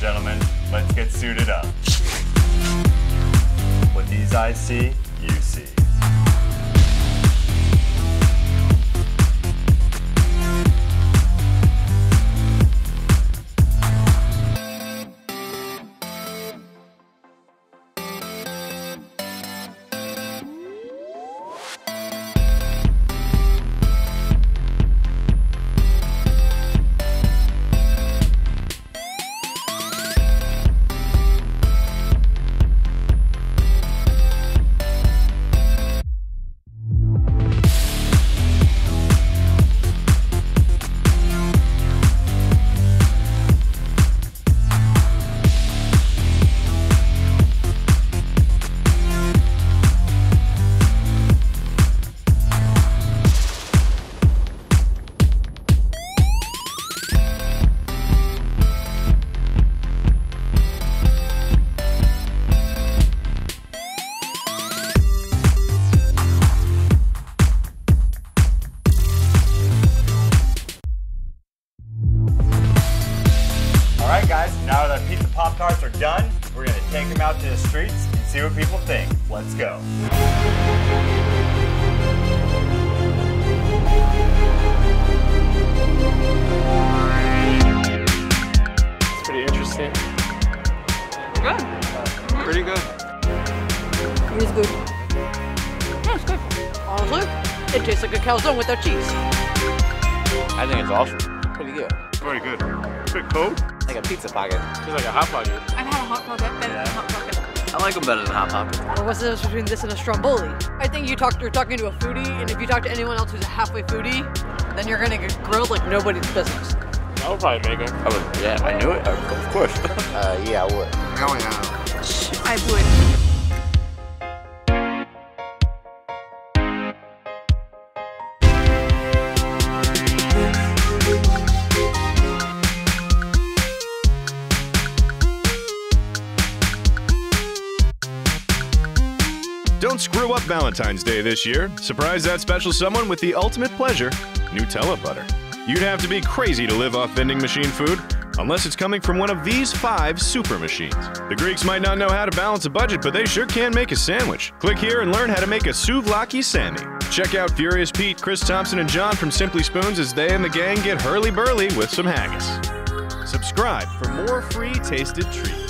gentlemen, let's get suited up. What these eyes see, you see. Alright guys, now that our pizza Pop-Tarts are done, we're going to take them out to the streets and see what people think. Let's go. It's pretty interesting. Good. Pretty good. It is good. Yeah, it's good. Honestly, it tastes like a calzone without cheese. I think it's awesome. Pretty good. Very good. Pretty cold. Like a pizza pocket. It's like a hot pocket. I've had a hot pocket better than a hot pocket. I like them better than Hot Pocket. Well, what's the difference between this and a stromboli? I think you're talking to a foodie, and if you talk to anyone else who's a halfway foodie, then you're gonna get grilled like nobody's business. I would probably make them. Yeah, I knew it. Of course. Yeah, I would. Oh yeah. I would. Don't screw up Valentine's Day this year. Surprise that special someone with the ultimate pleasure, Nutella butter. You'd have to be crazy to live off vending machine food, unless it's coming from one of these 5 super machines. The Greeks might not know how to balance a budget, but they sure can make a sandwich. Click here and learn how to make a souvlaki Sammy. Check out Furious Pete, Chris Thompson, and John from Simply Spoons as they and the gang get hurly-burly with some haggis. Subscribe for more free tasted treats.